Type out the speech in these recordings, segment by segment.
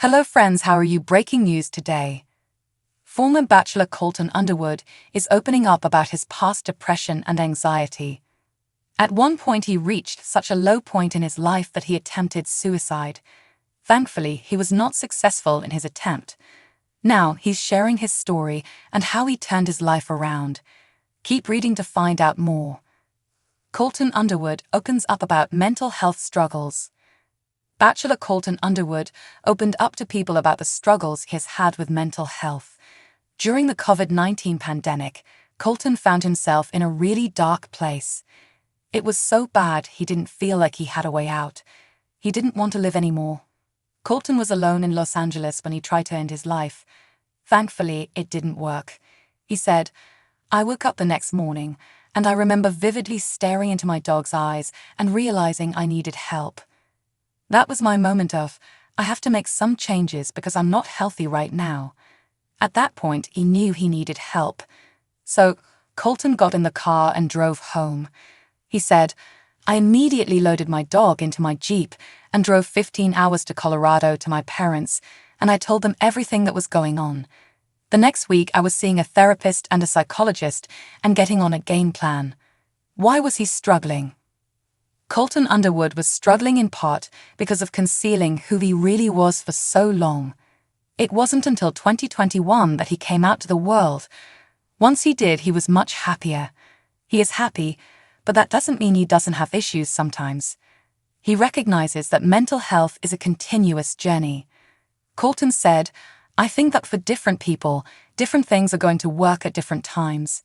Hello friends, how are you? Breaking news today. Former Bachelor Colton Underwood is opening up about his past depression and anxiety. At one point he reached such a low point in his life that he attempted suicide. Thankfully, he was not successful in his attempt. Now he's sharing his story and how he turned his life around. Keep reading to find out more. Colton Underwood opens up about mental health struggles. Bachelor Colton Underwood opened up to people about the struggles he has had with mental health. During the COVID-19 pandemic, Colton found himself in a really dark place. It was so bad he didn't feel like he had a way out. He didn't want to live anymore. Colton was alone in Los Angeles when he tried to end his life. Thankfully, it didn't work. He said, "I woke up the next morning, and I remember vividly staring into my dog's eyes and realizing I needed help. That was my moment of, I have to make some changes because I'm not healthy right now." At that point, he knew he needed help. So, Colton got in the car and drove home. He said, "I immediately loaded my dog into my Jeep and drove 15 hours to Colorado to my parents, and I told them everything that was going on. The next week, I was seeing a therapist and a psychologist and getting on a game plan." Why was he struggling? Colton Underwood was struggling in part because of concealing who he really was for so long. It wasn't until 2021 that he came out to the world. Once he did, he was much happier. He is happy, but that doesn't mean he doesn't have issues sometimes. He recognizes that mental health is a continuous journey. Colton said, "I think that for different people, different things are going to work at different times.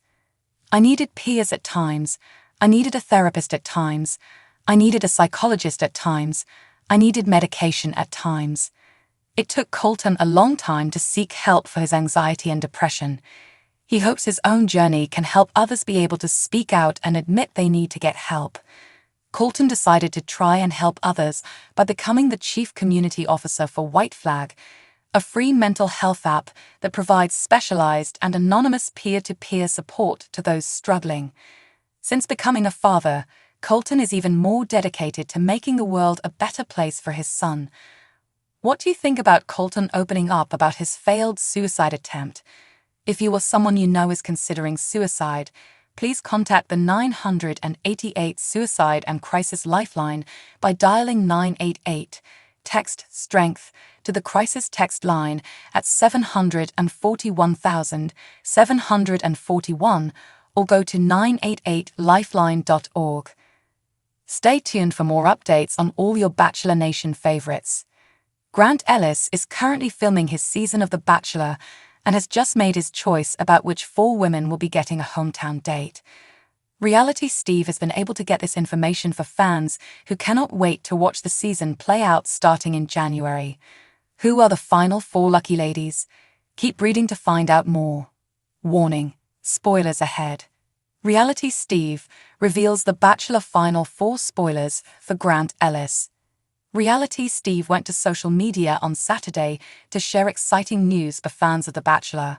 I needed peers at times. I needed a therapist at times. I needed a psychologist at times. I needed medication at times." It took Colton a long time to seek help for his anxiety and depression. He hopes his own journey can help others be able to speak out and admit they need to get help. Colton decided to try and help others by becoming the Chief Community Officer for White Flag, a free mental health app that provides specialized and anonymous peer-to-peer support to those struggling. Since becoming a father, Colton is even more dedicated to making the world a better place for his son. What do you think about Colton opening up about his failed suicide attempt? If you or someone you know is considering suicide, please contact the 988 Suicide and Crisis Lifeline by dialing 988. Text STRENGTH to the crisis text line at 741,741 or go to 988lifeline.org. Stay tuned for more updates on all your Bachelor Nation favorites. Grant Ellis is currently filming his season of The Bachelor and has just made his choice about which 4 women will be getting a hometown date. Reality Steve has been able to get this information for fans who cannot wait to watch the season play out starting in January. Who are the final 4 lucky ladies? Keep reading to find out more. Warning: spoilers ahead. Reality Steve reveals The Bachelor Final 4 spoilers for Grant Ellis. Reality Steve went to social media on Saturday to share exciting news for fans of The Bachelor.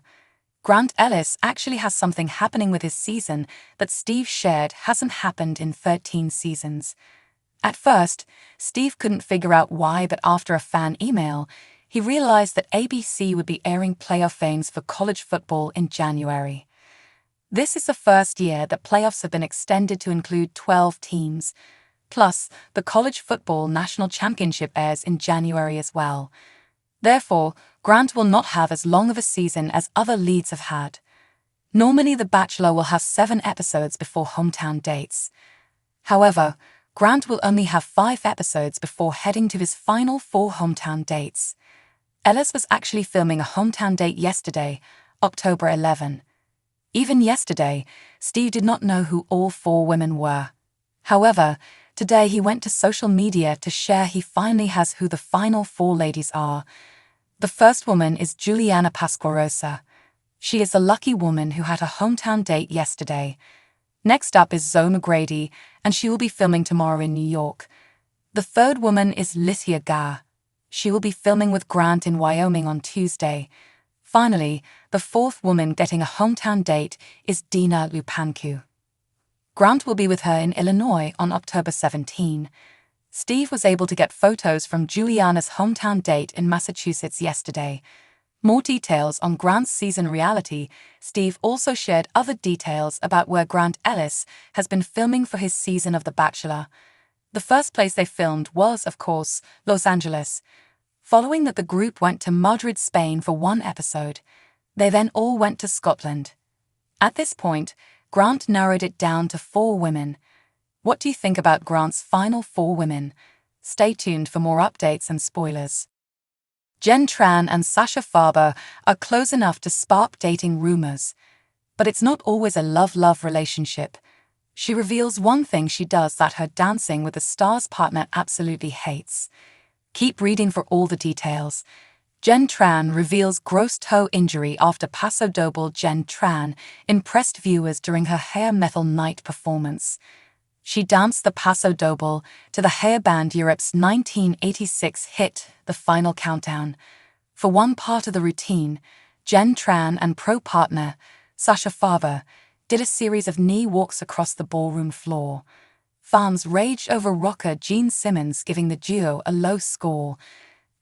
Grant Ellis actually has something happening with his season that Steve shared hasn't happened in 13 seasons. At first, Steve couldn't figure out why, but after a fan email, he realized that ABC would be airing playoff games for college football in January. This is the first year that playoffs have been extended to include 12 teams. Plus, the College Football National Championship airs in January as well. Therefore, Grant will not have as long of a season as other leads have had. Normally, The Bachelor will have 7 episodes before hometown dates. However, Grant will only have 5 episodes before heading to his final 4 hometown dates. Ellis was actually filming a hometown date yesterday, October 11. Even yesterday, Steve did not know who all 4 women were. However, today he went to social media to share he finally has who the final 4 ladies are. The first woman is Juliana Pasquarosa. She is the lucky woman who had a hometown date yesterday. Next up is Zoe McGrady, and she will be filming tomorrow in New York. The third woman is Lycia Gar. She will be filming with Grant in Wyoming on Tuesday. Finally, the 4th woman getting a hometown date is Dina Lupancu. Grant will be with her in Illinois on October 17. Steve was able to get photos from Juliana's hometown date in Massachusetts yesterday. More details on Grant's season reality. Steve also shared other details about where Grant Ellis has been filming for his season of The Bachelor. The first place they filmed was, of course, Los Angeles. Following that, the group went to Madrid, Spain for one episode. They then all went to Scotland. At this point, Grant narrowed it down to 4 women. What do you think about Grant's final 4 women? Stay tuned for more updates and spoilers. Jen Tran and Sasha Farber are close enough to spark dating rumors. But it's not always a love-love relationship. She reveals one thing she does that her Dancing with the Stars partner absolutely hates. Keep reading for all the details. Jen Tran reveals gross toe injury after Paso Doble. Jen Tran impressed viewers during her hair metal night performance. She danced the Paso Doble to the hair band Europe's 1986 hit, The Final Countdown. For one part of the routine, Jen Tran and pro partner, Sasha Farber, did a series of knee walks across the ballroom floor. Fans raged over rocker Gene Simmons giving the duo a low score.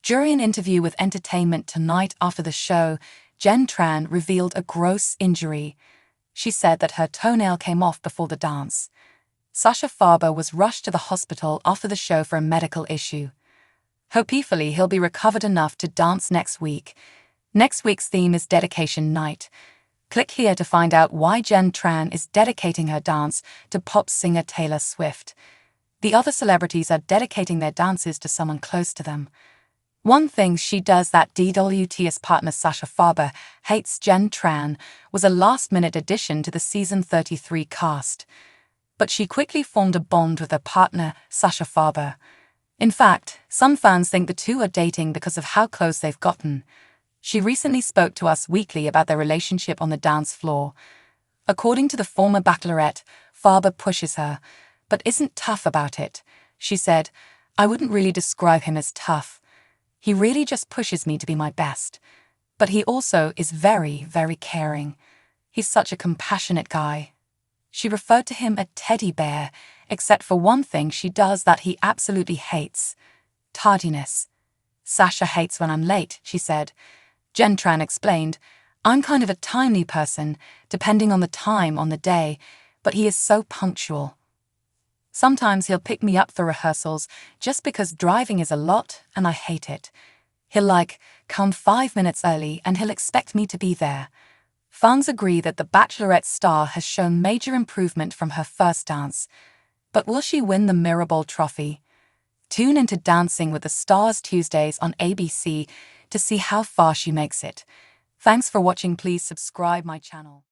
During an interview with Entertainment Tonight after the show, Jen Tran revealed a gross injury. She said that her toenail came off before the dance. Sasha Farber was rushed to the hospital after the show for a medical issue. Hopefully he'll be recovered enough to dance next week. Next week's theme is Dedication Night. Click here to find out why Jen Tran is dedicating her dance to pop singer Taylor Swift. The other celebrities are dedicating their dances to someone close to them. One thing she does that DWT's partner Sasha Farber hates Jen Tran was a last-minute addition to the season 33 cast. But she quickly formed a bond with her partner, Sasha Farber. In fact, some fans think the two are dating because of how close they've gotten. She recently spoke to Us Weekly about their relationship on the dance floor. According to the former Bachelorette, Farber pushes her, but isn't tough about it. She said, "I wouldn't really describe him as tough. He really just pushes me to be my best. But he also is very, very caring. He's such a compassionate guy." She referred to him as a teddy bear, except for one thing she does that he absolutely hates: tardiness. "Sasha hates when I'm late," she said. Jen Tran explained, "I'm kind of a timely person, depending on the time on the day, but he is so punctual. Sometimes he'll pick me up for rehearsals just because driving is a lot and I hate it. He'll come 5 minutes early and he'll expect me to be there." Fans agree that the Bachelorette star has shown major improvement from her first dance. But will she win the Mirrorball Trophy? Tune into Dancing with the Stars Tuesdays on ABC to see how far she makes it. Thanks for watching. Please subscribe my channel.